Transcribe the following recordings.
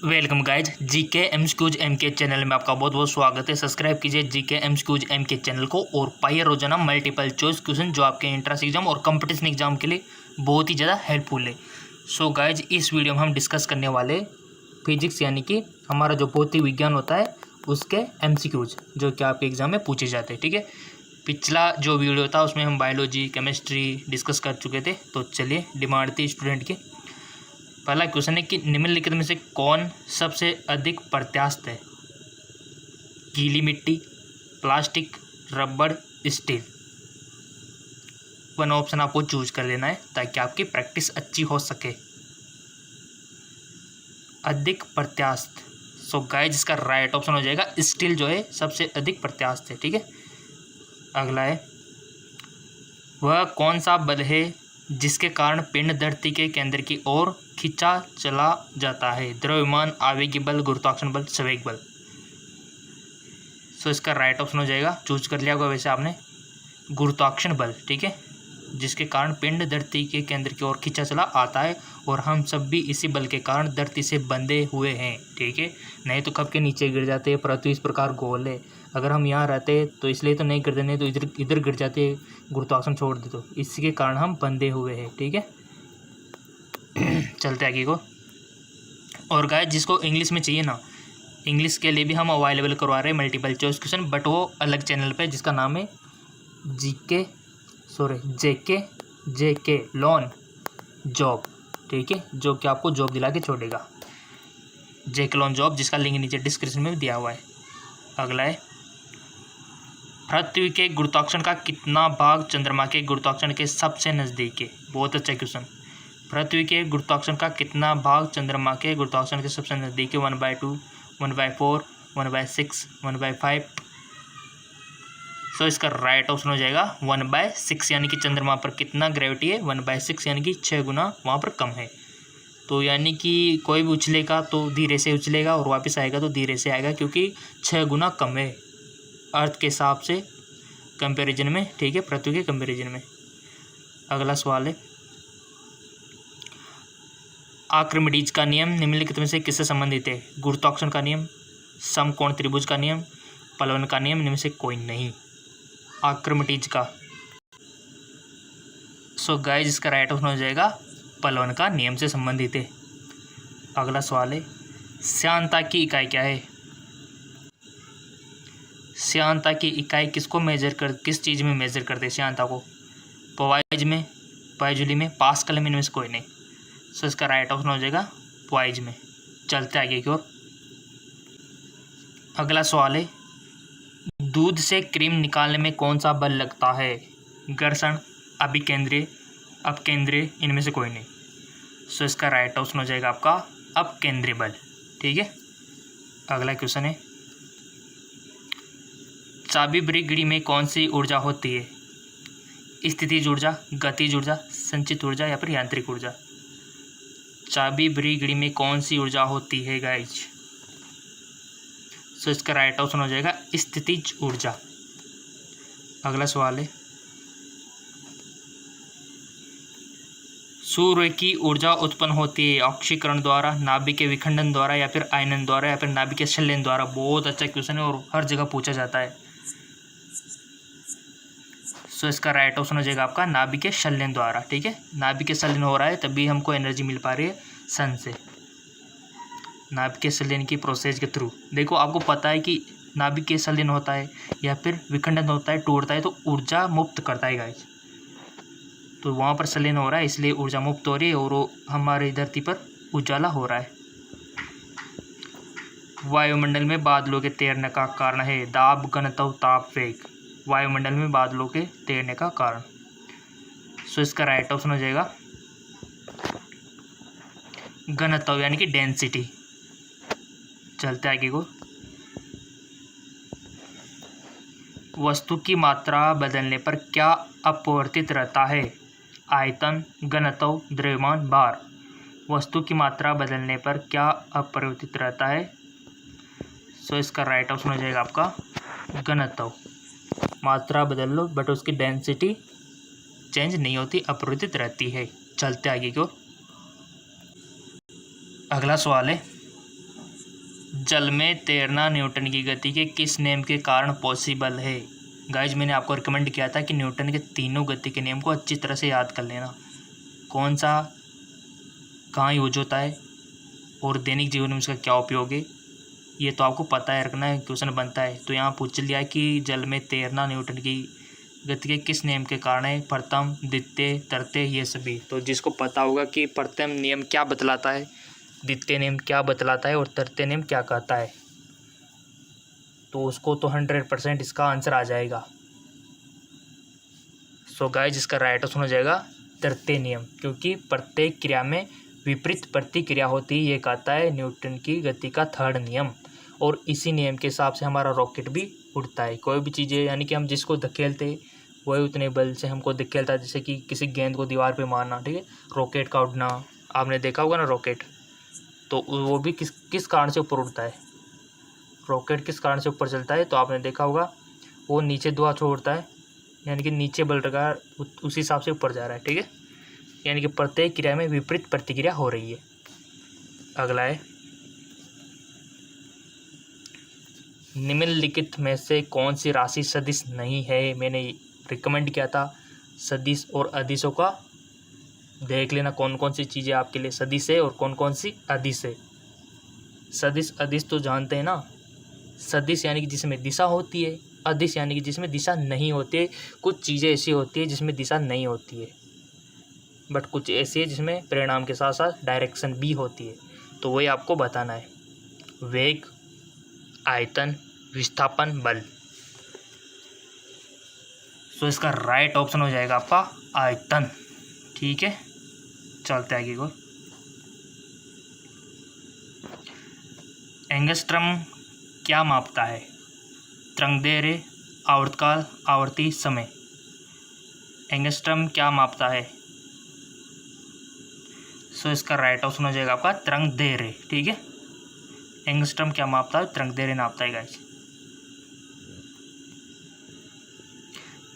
Welcome guys GK MCQs MK channel में आपका बहुत बहुत स्वागत है। सब्सक्राइब कीजिए जीके एमसीक्यूज एमके चैनल को और पाइए रोजाना मल्टीपल चॉइस क्वेश्चन जो आपके एंट्रेंस एग्जाम और कंपटीशन एग्जाम के लिए बहुत ही ज़्यादा हेल्पफुल है। सो गाइज इस वीडियो में हम डिस्कस करने वाले फिजिक्स यानी कि हमारा जो भौतिक विज्ञान होता है उसके एमसीक्यूज जो कि आपके एग्जाम में पूछे जाते हैं। ठीक है, पिछला जो वीडियो था उसमें हम बायोलॉजी केमिस्ट्री डिस्कस कर चुके थे। तो चलिए, डिमांड थी स्टूडेंट की। पहला क्वेश्चन है कि निम्नलिखित में से कौन सबसे अधिक प्रत्यास्थ है? गीली मिट्टी, प्लास्टिक, रबड़, स्टील। वन ऑप्शन आपको चूज कर लेना है ताकि आपकी प्रैक्टिस अच्छी हो सके। अधिक प्रत्यास्थ, सो गाइस इसका राइट ऑप्शन हो जाएगा स्टील जो है सबसे अधिक प्रत्यास्थ है। ठीक है, अगला है वह कौन सा बल है जिसके कारण पिंड धरती के केंद्र की ओर खींचा चला जाता है? द्रव्यमान, आवेगी बल, गुरुत्वाकर्षण बल, संवेग बल। सो इसका राइट ऑप्शन हो जाएगा, चूज कर लिया होगा वैसे आपने, गुरुत्वाकर्षण बल। ठीक है, जिसके कारण पिंड धरती के केंद्र की ओर खींचा चला आता है और हम सब भी इसी बल के कारण धरती से बंधे हुए हैं। ठीक है, नहीं तो कब के नीचे गिर जाते हैं। पृथ्वी इस प्रकार गोल है, अगर हम यहाँ रहते तो इसलिए तो नहीं गिरते, नहीं तो इधर इधर गिर जाते, गुरुत्वाकर्षण छोड़ दे तो इसी के कारण हम बंधे हुए हैं। ठीक है, चलते आगे को। और गाइस जिसको इंग्लिश में चाहिए ना, इंग्लिश के लिए भी हम अवेलेबल करवा रहे हैं मल्टीपल चॉइस क्वेश्चन, बट वो अलग चैनल पे जिसका नाम है जेके लॉन जॉब। ठीक है, जो कि आपको जॉब दिला के छोड़ेगा, जेके लॉन जॉब, जिसका लिंक नीचे डिस्क्रिप्शन में भी दिया हुआ है। अगला है पृथ्वी के गुरुत्वाकर्षण का कितना भाग चंद्रमा के गुरुत्वाकर्षण के सबसे नज़दीक है? बहुत अच्छा क्वेश्चन। पृथ्वी के गुरुत्वाकर्षण का कितना भाग चंद्रमा के गुरुत्वाकर्षण के सबसे नज़दीक है? 1/2, 1/4, 1/6, 1/5। सो इसका राइट ऑप्शन हो जाएगा 1/6, यानी कि चंद्रमा पर कितना ग्रेविटी है? 1/6, यानी कि 6 गुना वहाँ पर कम है। तो यानी कि कोई भी उछलेगा तो धीरे से उछलेगा और वापस आएगा तो धीरे से आएगा, क्योंकि 6 गुना कम है अर्थ के हिसाब से कंपैरिजन में। ठीक है, पृथ्वी के कंपैरिजन में। अगला सवाल है आर्किमिडीज का नियम निम्नलिखित में से किससे संबंधित है? गुरुत्वाकर्षण का नियम, समकोण त्रिभुज का नियम, पलवन का नियम, इनमें से कोई नहीं। आर्किमिडीज का। सो गाइस इसका राइट ऑप्शन हो जाएगा पलवन का नियम से संबंधित है। अगला सवाल है श्यानता की इकाई क्या है? श्यानता की इकाई किसको किस चीज़ में मेजर करते हैं श्यानता को? पॉइज में, पाइजूली में, पास्कल में, इनमें से कोई नहीं। सो इसका राइट ऑप्शन हो जाएगा पॉइज में। चलते आगे की ओर। अगला सवाल है दूध से क्रीम निकालने में कौन सा बल लगता है? घर्षण, अभिकेंद्रीय, अपकेंद्रीय, इनमें से कोई नहीं। सो इसका राइट ऑप्शन हो जाएगा आपका अपकेंद्रीय बल। ठीक है, अगला क्वेश्चन है चाबी भरी घड़ी में कौन सी ऊर्जा होती है? स्थितिज ऊर्जा, गतिज ऊर्जा, संचित ऊर्जा या फिर यांत्रिक ऊर्जा। चाबी भरी घड़ी में कौन सी ऊर्जा होती है गाइज? सो इसका राइट ऑप्शन हो जाएगा स्थितिज ऊर्जा। अगला सवाल है सूर्य की ऊर्जा उत्पन्न होती है ऑक्सीकरण द्वारा, नाभिक के विखंडन द्वारा या फिर आयनन द्वारा या फिर नाभिक के संलयन द्वारा? बहुत अच्छा क्वेश्चन है और हर जगह पूछा जाता है। सो इसका राइट ऑप्शन हो जाएगा आपका नाभिक के संलयन द्वारा। ठीक है, नाभिक के संलयन हो रहा है तभी हमको एनर्जी मिल पा रही है सन से, नाभिक के संलयन की प्रोसेस के थ्रू। देखो आपको पता है कि नाभिक के संलयन होता है या फिर विखंडन होता है, टूटता है तो ऊर्जा मुक्त करता है गाइस। तो वहाँ पर संलयन हो रहा है इसलिए ऊर्जा मुक्त हो रही है और हमारी धरती पर उजाला हो रहा है। वायुमंडल में बादलों के तैरने का कारण है? दाब, घनत्व, ताप, वेग। वायुमंडल में बादलों के तैरने का कारण। सो इसका राइट ऑप्शन हो जाएगा घनत्व, यानी कि डेंसिटी। चलते आगे को। वस्तु की मात्रा बदलने पर क्या अपरिवर्तित रहता है? आयतन, घनत्व, द्रव्यमान, भार। वस्तु की मात्रा बदलने पर क्या अपरिवर्तित रहता है? सो इसका राइट ऑप्शन हो जाएगा आपका घनत्व। मात्रा बदल लो बट उसकी डेंसिटी चेंज नहीं होती, अपरिवर्तित रहती है। चलते आगे की ओर। अगला सवाल है जल में तैरना न्यूटन की गति के किस नियम के कारण पॉसिबल है। गाइज मैंने आपको रिकमेंड किया था कि न्यूटन के तीनों गति के नियम को अच्छी तरह से याद कर लेना, कौन सा कहाँ यूज होता है और दैनिक जीवन में उसका क्या उपयोग है, ये तो आपको पता है, रखना है, क्वेश्चन बनता है। तो यहाँ पूछ लिया कि जल में तैरना न्यूटन की गति के किस नियम के कारण है, प्रथम, द्वितीय, तृतीय, ये सभी। तो जिसको पता होगा कि प्रथम नियम क्या बतलाता है, द्वितीय नियम क्या बतलाता है और तृतीय नियम क्या कहता है, तो उसको तो 100% इसका आंसर आ जाएगा। सो गाइस इसका राइट ऑप्शन हो जाएगा तृतीय नियम, क्योंकि प्रत्येक क्रिया में विपरीत प्रतिक्रिया होती है, ये कहता है न्यूटन की गति का थर्ड नियम। और इसी नियम के हिसाब से हमारा रॉकेट भी उड़ता है। कोई भी चीज़ें यानी कि हम जिसको धकेलते वही उतने बल से हमको धकेलता है, जैसे कि किसी गेंद को दीवार पे मारना, ठीक है। रॉकेट का उड़ना आपने देखा होगा ना, रॉकेट तो वो भी किस कारण से ऊपर उड़ता है, रॉकेट किस कारण से ऊपर चलता है, तो आपने देखा होगा वो नीचे धुआं छोड़ता है, यानी कि नीचे बल लगा उस हिसाब से ऊपर जा रहा है, ठीक है। यानी कि प्रत्येक क्रिया में विपरीत प्रतिक्रिया हो रही है। अगला है, निम्नलिखित में से कौन सी राशि सदिश नहीं है। मैंने रिकमेंड किया था सदिश और अदिशों का देख लेना, कौन कौन सी चीज़ें आपके लिए सदिश है और कौन कौन सी अदिश है। सदिश अदिश तो जानते हैं ना, सदिश यानी कि जिसमें दिशा होती है, अदिश यानी कि जिसमें दिशा नहीं होती है। कुछ चीज़ें ऐसी होती है जिसमें दिशा नहीं होती है, बट कुछ ऐसी है जिसमें परिणाम के साथ साथ डायरेक्शन भी होती है, तो वही आपको बताना है। वेग, आयतन, विस्थापन, बल। सो इसका राइट ऑप्शन हो जाएगा आपका आयतन, ठीक है। चलते आगे को, एंगस्ट्रम क्या मापता है। तरंगदैर्घ्य, आवर्तकाल, आवर्ती, समय। एंगस्ट्रम क्या मापता है। सो इसका राइट ऑप्शन हो जाएगा आपका तरंगदैर्घ्य, ठीक है। एंगस्ट्रम क्या मापता है, तरंगदैर्घ्य नापता है गाइस।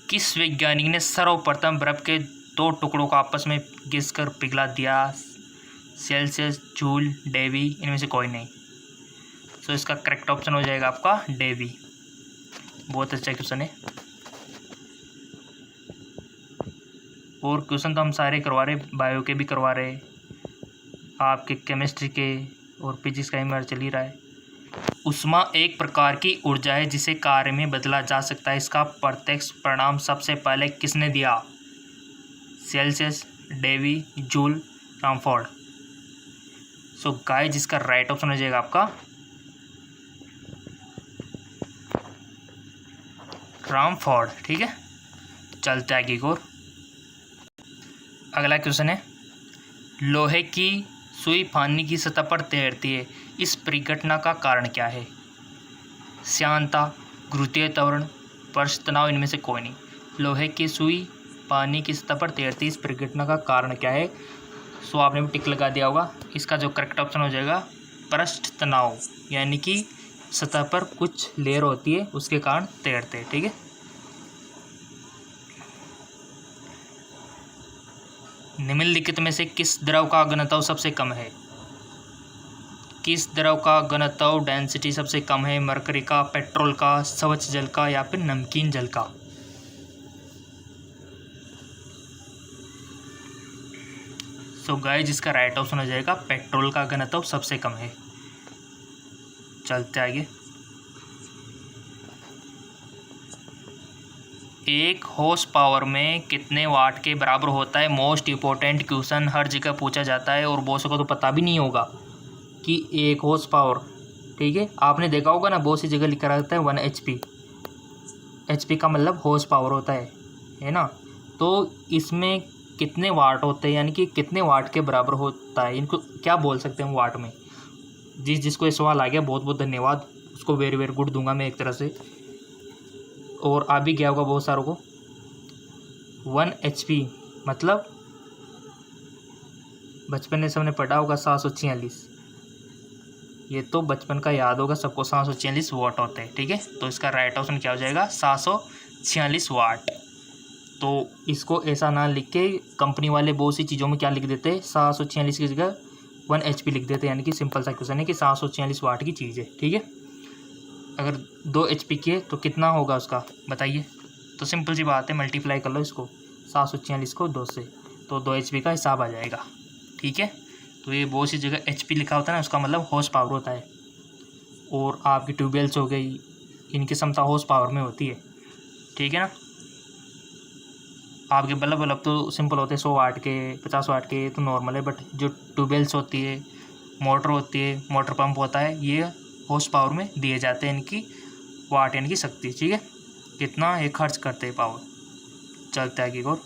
किस वैज्ञानिक ने सर्वप्रथम बर्फ के दो टुकड़ों को आपस में घिसकर पिघला दिया। सेल्सियस, जूल, डेवी, इनमें से कोई नहीं। सो इसका करेक्ट ऑप्शन हो जाएगा आपका डेवी। बहुत अच्छा क्वेश्चन है, और क्वेश्चन तो हम सारे करवा रहे, बायो के भी करवा रहे, आपके केमिस्ट्री के और फिजिक्स का ही चल ही रहा है। ऊष्मा एक प्रकार की ऊर्जा है जिसे कार्य में बदला जा सकता है। इसका प्रत्यक्ष परिणाम सबसे पहले किसने दिया। Celsius, Davy, Joule, Rumford. So guys जिसका राइट ऑप्शन हो जाएगा आपका रामफोर्ड, ठीक है। चलते आगे को, अगला क्वेश्चन है, लोहे की सुई पानी की सतह पर तैरती है, इस परिघटना का कारण क्या है। श्यानता, गुरुत्वीय त्वरण, पृष्ठ तनाव, इनमें से कोई नहीं। लोहे की सुई पानी की सतह पर तैरती है, इस परिघटना का कारण क्या है। सो आपने भी टिक लगा दिया होगा। इसका जो करेक्ट ऑप्शन हो जाएगा पृष्ठ तनाव, यानी कि सतह पर कुछ लेयर होती है उसके कारण तैरते हैं, ठीक है। निम्नलिखित में से किस द्रव का घनत्व सबसे कम है। किस द्रव का घनत्व डेंसिटी सबसे कम है। मरकरी का, पेट्रोल का, स्वच्छ जल का, या फिर नमकीन जल का। सो गाइस जिसका राइट ऑप्शन हो जाएगा पेट्रोल का घनत्व सबसे कम है। चलते आगे, एक हॉर्स पावर में कितने वाट के बराबर होता है। मोस्ट इम्पोर्टेंट क्वेश्चन, हर जगह पूछा जाता है और बहुत को तो पता भी नहीं होगा कि एक हॉर्स पावर, ठीक है। आपने देखा होगा ना, बहुत सी जगह लिखा रहता है 1 HP। HP का मतलब हॉर्स पावर होता है ना। तो इसमें कितने वाट होते हैं, यानी कि कितने वाट के बराबर होता है, इनको क्या बोल सकते हैं वाट में। जिसको ये सवाल आ गया बहुत बहुत धन्यवाद, उसको वेरी वेरी गुड दूंगा मैं एक तरह से, और आ भी गया होगा बहुत सारों को। 1 HP मतलब बचपन में सबने पढ़ा होगा 746, ये तो बचपन का याद होगा सबको, 746 वाट होते हैं, ठीक है। तो इसका राइट ऑप्शन क्या हो जाएगा 746 वाट। तो इसको ऐसा ना लिख के कंपनी वाले बहुत सी चीज़ों में क्या लिख देते हैं 746 की जगह 1 HP लिख देते हैं, यानी कि सिंपल सा क्वेश्चन है कि 746 वाट की चीज़ है, ठीक है। अगर 2 HP की है तो कितना होगा उसका बताइए। तो सिंपल सी बात है, मल्टीप्लाई कर लो इसको 746 को 2 से, तो 2 HP का हिसाब आ जाएगा, ठीक है। तो ये बहुत सी जगह HP लिखा होता है ना, उसका मतलब हॉर्स पावर होता है। और आपकी ट्यूबवेल्स हो गई, इनकी क्षमता हॉर्स पावर में होती है, ठीक है ना। आपके बल्ब तो सिंपल होते हैं 100 वाट के, 50 वाट के, तो नॉर्मल है। बट जो ट्यूबवेल्स होती है, मोटर होती है, मोटर पंप होता है, ये हॉर्स पावर में दिए जाते हैं इनकी वाट यानी कि शक्ति, ठीक है। कितना ये खर्च करते हैं पावर। चलते आगे और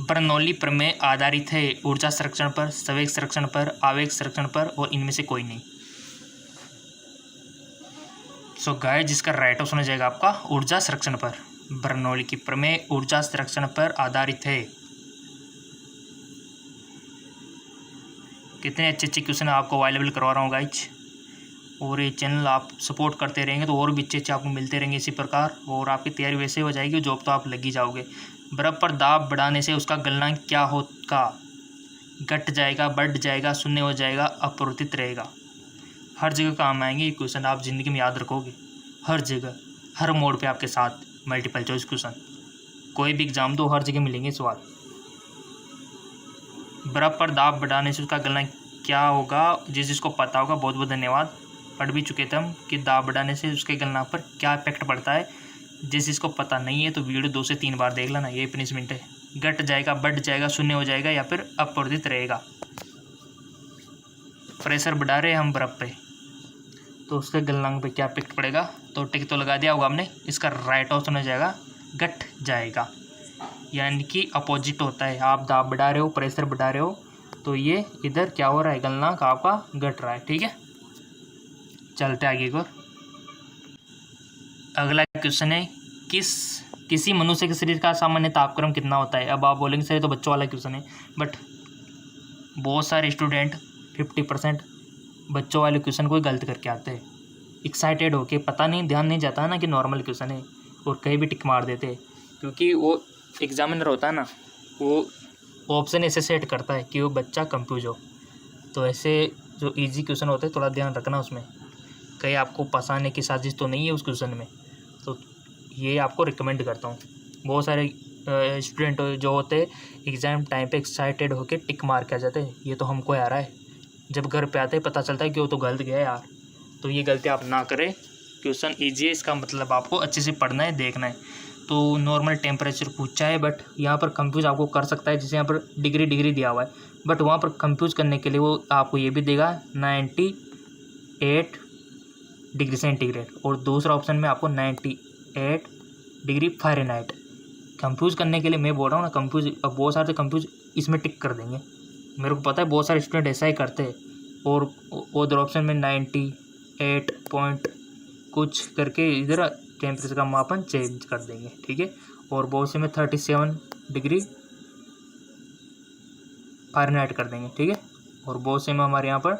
बर्नौली प्रमेय आधारित है ऊर्जा संरक्षण पर, संवेग संरक्षण पर, आवेग संरक्षण पर, और इनमें से कोई नहीं। सो गाइस, जिसका राइट ऑप्शन हो जाएगा आपका ऊर्जा संरक्षण पर। बर्नौली की प्रमेय ऊर्जा संरक्षण पर आधारित है। कितने अच्छे अच्छे क्वेश्चन आपको अवेलेबल करवा रहा हूँ गाइज, और ये चैनल आप सपोर्ट करते रहेंगे तो और भी अच्छे अच्छे आपको मिलते रहेंगे इसी प्रकार, और आपकी तैयारी वैसे हो जाएगी, जॉब तो आप लग ही जाओगे। बर्फ पर दाब बढ़ाने से उसका गलनांक क्या होगा? घट जाएगा, बढ़ जाएगा, शून्य हो जाएगा, अपरिवर्तित रहेगा। हर जगह काम आएंगे ये क्वेश्चन, आप ज़िंदगी में याद रखोगे। हर जगह, हर मोड़ पे आपके साथ मल्टीपल चॉइस क्वेश्चन, कोई भी एग्जाम दो हर जगह मिलेंगे सवाल। बर्फ पर दाब बढ़ाने से उसका गलनांक क्या होगा? जिसको पता होगा बहुत बहुत धन्यवाद। पढ़ भी चुके थे हम कि दाब बढ़ाने से उसके गलनांक पर क्या इफेक्ट पड़ता है। जिसको पता नहीं है तो वीडियो 2 से 3 बार देख लेना, ये पनिशमेंट है। घट जाएगा, बढ़ जाएगा, शून्य हो जाएगा, या फिर अपरिवर्तित रहेगा। प्रेशर बढ़ा रहे हम बर्फ पे, तो उसके गलनांक पे क्या इफेक्ट पड़ेगा? तो टिक तो लगा दिया होगा हमने। इसका राइट ऑप्शन हो जाएगा घट जाएगा, यानी कि अपोजिट होता है। आप दाब बढ़ा रहे हो, प्रेशर बढ़ा रहे हो, तो ये इधर क्या हो रहा है, गलनांक आपका घट रहा है, ठीक है। चलते आगे को। अगला क्वेश्चन है, किसी मनुष्य के शरीर का सामान्य तापक्रम कितना होता है? अब आप बोलेंगे सर ये तो बच्चों वाला क्वेश्चन है, बट बहुत सारे स्टूडेंट 50% बच्चों वाले क्वेश्चन को गलत करके आते हैं। एक्साइटेड होके, पता नहीं, ध्यान नहीं जाता है ना कि नॉर्मल क्वेश्चन है, और कहीं भी टिक मार देते हैं। क्योंकि वो एग्जामिनर होता है ना, वो ऑप्शन ऐसे सेट करता है कि वो बच्चा कंफ्यूज हो। तो ऐसे जो इजी क्वेश्चन होते हैं थोड़ा ध्यान रखना उसमें, कहीं आपको फंसाने की साजिश तो नहीं है उस क्वेश्चन में। तो ये आपको रिकमेंड करता हूँ। बहुत सारे स्टूडेंट जो होते हैं एग्ज़ाम टाइम पे एक्साइटेड होकर टिक मार के आ जाते हैं, ये तो हमको आ रहा है। जब घर पे आते हैं पता चलता है कि वो तो गलत गया यार। तो ये गलती आप ना करें। क्वेश्चन ईजी है, इसका मतलब आपको अच्छे से पढ़ना है, देखना है। तो नॉर्मल टेम्परेचर पूछा है, बट यहाँ पर कंफ्यूज आपको कर सकता है। जैसे यहाँ पर डिग्री दिया हुआ है, बट वहाँ पर कंफ्यूज करने के लिए वो आपको ये भी देगा 98 डिग्री सेंटीग्रेड, और दूसरा ऑप्शन में आपको 98 डिग्री फ़ारेनहाइट। कंफ्यूज करने के लिए मैं बोल रहा हूँ ना, कंफ्यूज। अब बहुत सारे कंफ्यूज इसमें टिक कर देंगे, मेरे को पता है बहुत सारे स्टूडेंट ऐसा ही करते हैं। और उधर ऑप्शन में 98 पॉइंट कुछ करके इधर टेम्परेचर का मापन चेंज कर देंगे, ठीक है। और बहुत से में 37 डिग्री फ़ारेनहाइट कर देंगे, ठीक है। और बहुत से में हमारे यहाँ पर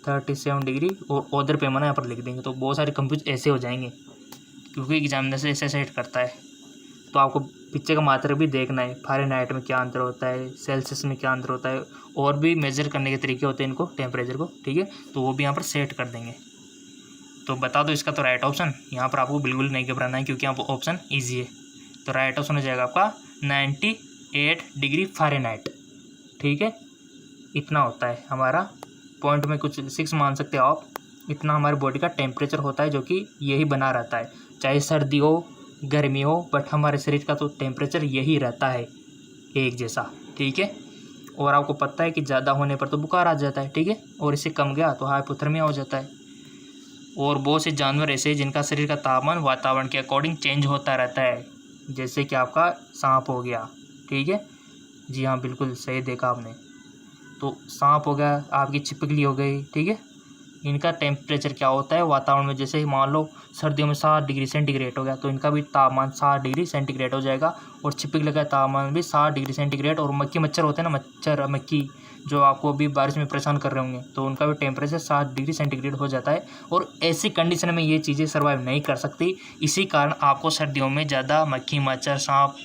37 डिग्री और उधर पैमाना यहाँ पर लिख देंगे। तो बहुत सारे कंफ्यूज ऐसे हो जाएंगे, क्योंकि एग्जामिनर से ऐसे सेट करता है। तो आपको पीछे का मात्रा भी देखना है, फ़ारेनहाइट में क्या अंतर होता है, सेल्सियस में क्या अंतर होता है, और भी मेजर करने के तरीके होते हैं इनको, टेम्परेचर को, ठीक है। तो वो भी यहाँ पर सेट कर देंगे। तो बता दो इसका तो राइट ऑप्शन, यहाँ पर आपको बिल्कुल नहीं घबराना है, क्योंकि यहाँ पर ऑप्शन ईजी है। तो राइट ऑप्शन हो जाएगा आपका 98 डिग्री फ़ारेनहाइट, ठीक है। इतना होता है हमारा, पॉइंट में कुछ 6 मान सकते हो आप। इतना हमारे बॉडी का टेम्परेचर होता है, जो कि यही बना रहता है, चाहे सर्दी हो गर्मी हो, बट हमारे शरीर का तो टेम्परेचर यही रहता है एक जैसा, ठीक है। और आपको पता है कि ज़्यादा होने पर तो बुखार आ जाता है, ठीक है, और इससे कम गया तो हाइपोथर्मिया हो जाता है। और बहुत से जानवर ऐसे हैं जिनका शरीर का तापमान वातावरण के अकॉर्डिंग चेंज होता रहता है, जैसे कि आपका सांप हो गया, ठीक है। जी हाँ, बिल्कुल सही देखा आपने। तो सांप हो गया, आपकी छिपकली हो गई, ठीक है। इनका टेम्परेचर क्या होता है वातावरण में, जैसे मान लो सर्दियों में 7 डिग्री सेंटीग्रेड हो गया, तो इनका भी तापमान 7 डिग्री सेंटीग्रेड हो जाएगा। और छिपकली का तापमान भी 7 डिग्री सेंटीग्रेड। और मच्छर होते हैं ना, मक्खी जो आपको अभी बारिश में परेशान कर रहे होंगे, तो उनका भी टेम्परेचर 7 डिग्री सेंटीग्रेड हो जाता है। और ऐसी कंडीशन में ये चीज़ें सर्वाइव नहीं कर सकती। इसी कारण आपको सर्दियों में ज़्यादा मक्खी, मच्छर, सांप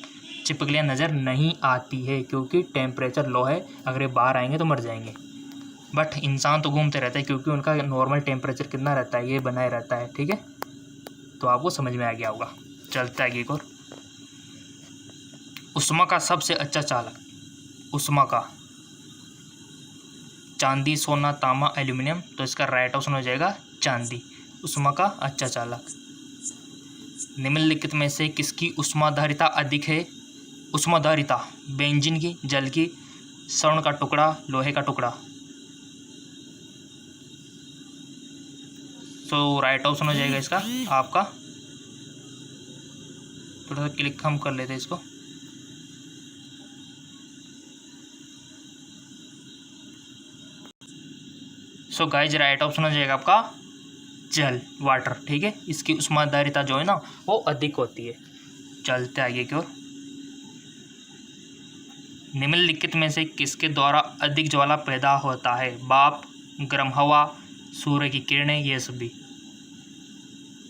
छिपकलियाँ नज़र नहीं आती है क्योंकि टेम्परेचर लो है, अगर ये बाहर आएंगे तो मर जाएंगे। बट इंसान तो घूमते रहते हैं क्योंकि उनका नॉर्मल टेम्परेचर कितना रहता है, ये बनाए रहता है। ठीक है, तो आपको समझ में आ गया होगा। चलता है एक और। उष्मा का सबसे अच्छा चालक, उष्मा का चांदी, सोना, तांबा, एल्यूमिनियम, तो इसका राइट ऑप्शन हो जाएगा चांदी, उष्मा का अच्छा चालक। निम्नलिखित में से किसकी उष्माधारिता अधिक है? उष्माधारिता बेंजीन की, जल की, स्वर्ण का टुकड़ा, लोहे का टुकड़ा। तो राइट ऑप्शन हो जाएगा इसका आपका, थोड़ा सा क्लिक हम कर लेते हैं इसको। सो गाइज राइट ऑप्शन हो जाएगा आपका जल, वाटर। ठीक है, इसकी उष्माधारिता जो है ना वो अधिक होती है। चलते आगे की ओर। निम्नलिखित में से किसके द्वारा अधिक ज्वाला पैदा होता है? भाप, गर्म हवा, सूर्य की किरणें, ये सभी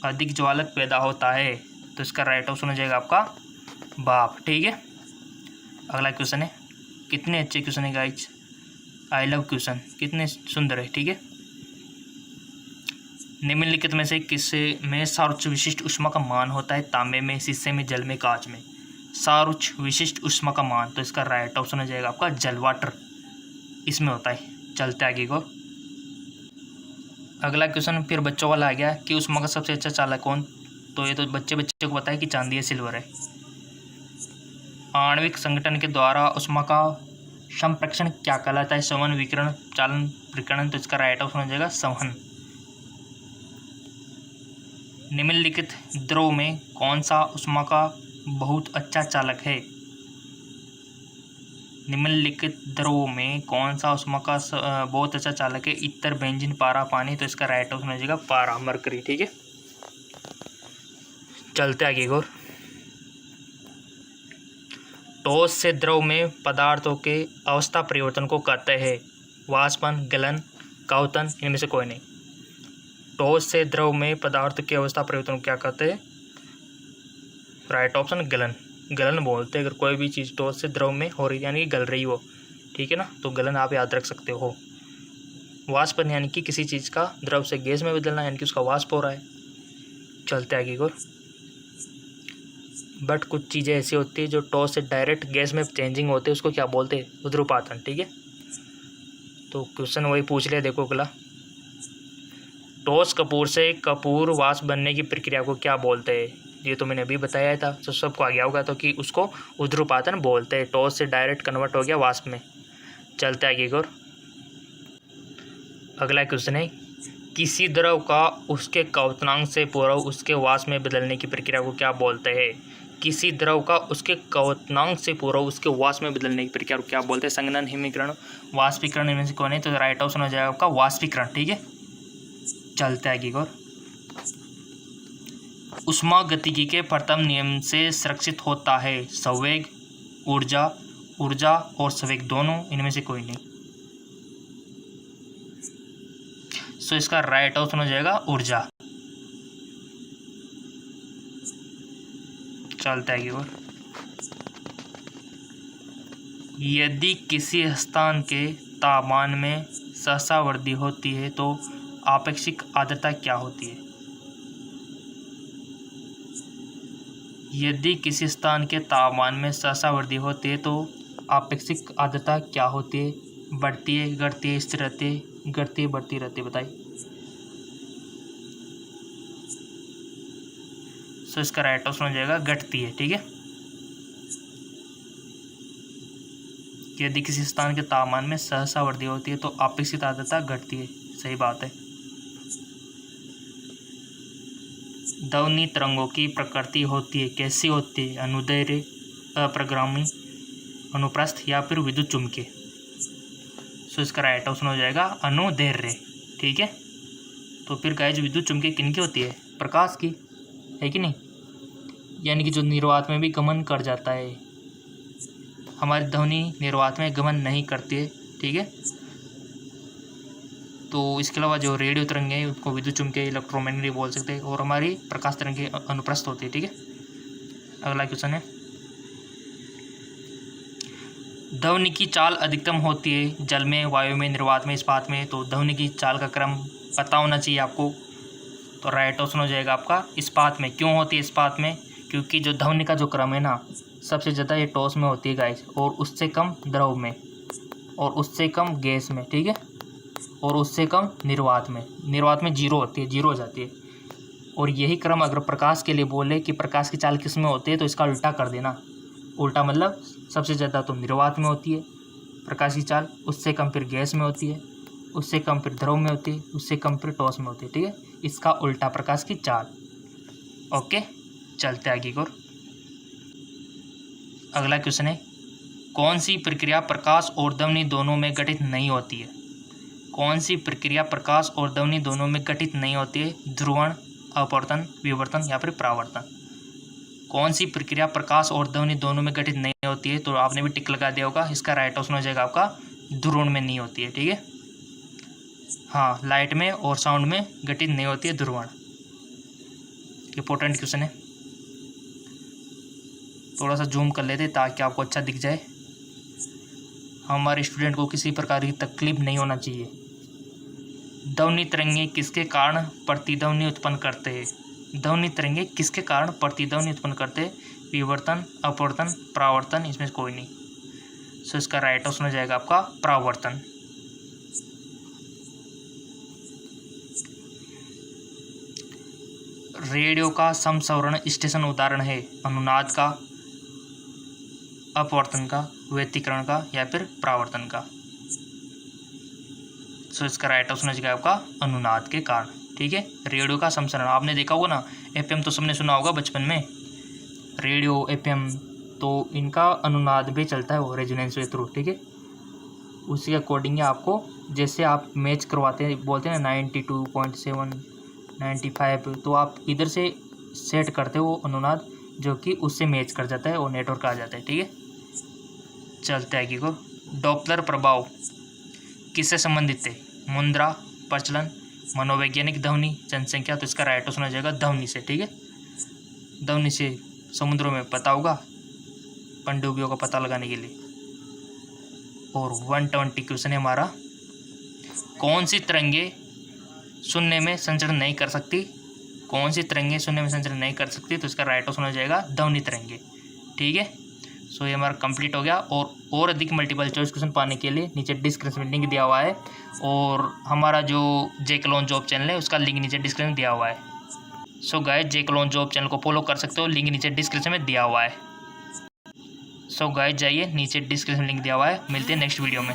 अधिक ज्वालक पैदा होता है, तो इसका राइट ऑप्शन हो जाएगा आपका भाप। ठीक है, अगला क्वेश्चन है, कितने अच्छे क्वेश्चन है गाइज, आई लव क्वेश्चन, कितने सुंदर है। ठीक है, निम्नलिखित में से किससे में सर्वोच्च विशिष्ट ऊष्मा का मान होता है? तांबे में, शीशे में, जल में, कांच में। सर्वोच्च विशिष्ट ऊष्मा का मान, तो इसका राइट ऑप्शन हो जाएगा आपका जल, वाटर, इसमें होता है। चलते आगे को। अगला क्वेश्चन फिर बच्चों वाला आ गया कि ऊष्मा का सबसे अच्छा चालक कौन? तो ये तो बच्चे को पता है कि चांदी है, सिल्वर है। आणविक संगठन के द्वारा ऊष्मा का संप्रेक्षण क्या कहलाता है? संवहन, विकिरण, चालन, विकिरण, तो इसका राइट ऑप्शन हो जाएगा संवहन। निम्नलिखित द्रव में कौन सा ऊष्मा का बहुत अच्छा चालक है? निम्नलिखित द्रव में कौन सा ऊष्मा का बहुत अच्छा चालक है? इत्र, बेंजीन, पारा, पानी, तो इसका राइट ऑप्शन हो जाएगा पारा, मरकरी। ठीक है, चलते आगे और। ठोस से द्रव में पदार्थों के अवस्था परिवर्तन को कहते हैं? वाष्पन, गलन, क्वथन, इनमें से कोई नहीं। ठोस से द्रव में पदार्थ के अवस्था परिवर्तन को क्या कहते हैं? राइट ऑप्शन गलन, गलन बोलते हैं अगर कोई भी चीज़ ठोस से द्रव में हो रही यानी कि गल रही हो। ठीक है ना, तो गलन आप याद रख सकते हो। वाष्पन यानी कि किसी चीज़ का द्रव से गैस में बदलना, यानी कि उसका वाष्प हो रहा है। चलते आगे और। बट कुछ चीज़ें ऐसी होती है जो ठोस से डायरेक्ट गैस में चेंजिंग होते हैं, उसको क्या बोलते हैं? ऊर्ध्वपातन। ठीक है, तो क्वेश्चन वही पूछ लिया, देखो अगला। ठोस कपूर से कपूर वाष्प बनने की प्रक्रिया को क्या बोलते हैं? ये तो मैंने अभी बताया था, तो सबको आ गया होगा, तो कि उसको ऊर्ध्वपातन बोलते हैं। ठोस से डायरेक्ट कन्वर्ट हो गया वाष्प में। चलते आगे और। अगला क्वेश्चन है, किसी द्रव का उसके क्वथनांक से पूर्व उसके वाष्प में बदलने की प्रक्रिया को क्या बोलते हैं? किसी द्रव का उसके क्वथनांक से पूर्व उसके वाष्प में बदलने की प्रक्रिया को क्या बोलते हैं? संघनन, हिमीकरण, वाष्पीकरण, इनमें से कौन है? तो राइट ऑप्शन हो जाएगा आपका वाष्पीकरण। ठीक है, चलते आगे और। ऊष्मागतिकी के प्रथम नियम से संरक्षित होता है? संवेग, ऊर्जा, ऊर्जा और संवेग दोनों, इनमें से कोई नहीं। सो इसका राइट ऑप्शन हो जाएगा ऊर्जा। चलता है और। यदि किसी स्थान के तापमान में सहसा वृद्धि होती है तो आपेक्षिक आर्द्रता क्या होती है? यदि किसी स्थान के तापमान में सहसा वृद्धि होती है तो आपेक्षिक आर्द्रता क्या होती है? बढ़ती है, घटती है, स्थिर रहती है, घटती है, बढ़ती रहती है, बताइए। सो इसका राइट ऑप्शन हो जाएगा घटती है। ठीक है, यदि किसी स्थान के तापमान में सहसा वृद्धि होती है तो अपेक्षित आर्द्रता घटती है, सही बात है। ध्वनि तरंगों की प्रकृति होती है, कैसी होती है? अनुदैर्घ्य, अप्रगामी, अनुप्रस्थ या फिर विद्युत चुम्बकीय। सो इसका राइट ऑप्शन हो जाएगा अनुदैर्घ्य। ठीक है, तो फिर गाइस विद्युत चुम्बकीय किनकी होती है? प्रकाश की, है कि नहीं? यानी कि जो निर्वात में भी गमन कर जाता है। हमारी ध्वनि निर्वात में गमन नहीं करती है। ठीक है, तो इसके अलावा जो रेडियो तरंगें हैं उनको विद्युत चुम्बकीय, इलेक्ट्रोमैग्नेटिक बोल सकते हैं, और हमारी प्रकाश तरंगें अनुप्रस्थ होती है। ठीक है, अगला क्वेश्चन है, ध्वनि की चाल अधिकतम होती है जल में, वायु में, निर्वात में, इस्पात में। तो ध्वनि की चाल का क्रम पता होना चाहिए आपको। तो राइट ऑप्शन हो जाएगा आपका इस्पात में। क्यों होती है इस्पात में? क्योंकि जो ध्वनि का जो क्रम है ना, सबसे ज़्यादा ये ठोस में होती है गाइस, और उससे कम द्रव में, और उससे कम गैस में, ठीक है, और उससे कम निर्वात में। निर्वात में जीरो होती है, जीरो हो जाती है। और यही क्रम अगर प्रकाश के लिए बोले कि प्रकाश की चाल किस में होती है, तो इसका उल्टा कर देना। उल्टा मतलब सबसे ज़्यादा तो निर्वात में होती है प्रकाश की चाल, उससे कम फिर गैस में होती है, उससे कम फिर द्रव में होती है, उससे कम फिर ठोस में होती है, ठीक है। इसका उल्टा प्रकाश की चाल। ओके, चलते आगे और अगला क्वेश्चन है, कौन सी प्रक्रिया प्रकाश और ध्वनि दोनों में घटित नहीं होती है? कौन सी प्रक्रिया प्रकाश और ध्वनि दोनों में घटित नहीं होती है? ध्रुवण, अपवर्तन, विवर्तन या फिर परावर्तन। कौन सी प्रक्रिया प्रकाश और ध्वनि दोनों में घटित नहीं होती है? तो आपने भी टिक लगा दिया होगा। इसका राइट ऑप्शन हो जाएगा आपका ध्रुवण में नहीं होती है, ठीक है। हाँ, लाइट में और साउंड में घटित नहीं होती है ध्रुवण। इंपॉर्टेंट क्वेश्चन है, थोड़ा सा जूम कर लेते ताकि आपको अच्छा दिख जाए। हमारे स्टूडेंट को किसी प्रकार की तकलीफ नहीं होना चाहिए। ध्वनि तरंगे किसके कारण प्रतिध्वनि उत्पन्न करते हैं? ध्वनि तरंगे किसके कारण प्रतिध्वनि उत्पन्न करते हैं? विवर्तन, अपवर्तन, परावर्तन, इसमें कोई नहीं। सो इसका राइट ऑप्शन हो जाएगा आपका परावर्तन। रेडियो का समस्वरण स्टेशन उदाहरण है अनुनाद का, अपवर्तन का, व्यतिकरण का या फिर परावर्तन का। सो इसका राइट ऑप्शन हो जाएगा आपका अनुनाद के कारण, ठीक है। रेडियो का समस्वरण आपने देखा होगा ना, एफएम तो सबने सुना होगा बचपन में, रेडियो एफएम, तो इनका अनुनाद भी चलता है वो रेजोनेंस के थ्रू, ठीक है। उसी अकॉर्डिंग आपको जैसे आप मैच करवाते हैं, बोलते हैं ना 92.7, 95, तो आप इधर से सेट करते हो वो अनुनाद जो कि उससे मैच कर जाता है और नेटवर्क आ जाता है, ठीक है। चलते हैं को डॉपलर प्रभाव किससे संबंधित है? मुद्रा, प्रचलन, मनोवैज्ञानिक, ध्वनि, जनसंख्या। तो इसका राइट ऑप्शन हो जाएगा ध्वनि से, ठीक है। ध्वनि से समुद्रों में पता होगा पनडुब्बियों का पता लगाने के लिए। और 120 क्वेश्चन है हमारा, कौन सी तरंगे शून्य में संचरण नहीं कर सकती? कौन सी तरंगे शून्य में संचरण नहीं कर सकती? तो इसका राइट ऑप्शन हो जाएगा ध्वनि तरंगे, ठीक है। सो ये हमारा कंप्लीट हो गया। और अधिक मल्टीपल चॉइस क्वेश्चन पाने के लिए नीचे डिस्क्रिप्शन में लिंक दिया हुआ है, और हमारा जो जेक्लोन जॉब चैनल है उसका लिंक नीचे डिस्क्रिप्शन में दिया हुआ है। सो गाइस, जेक्लोन जॉब चैनल को फॉलो कर सकते हो, लिंक नीचे डिस्क्रिप्शन में दिया हुआ है। सो गाइस जाइए, नीचे डिस्क्रिप्शन लिंक दिया हुआ है। मिलते हैं नेक्स्ट वीडियो में।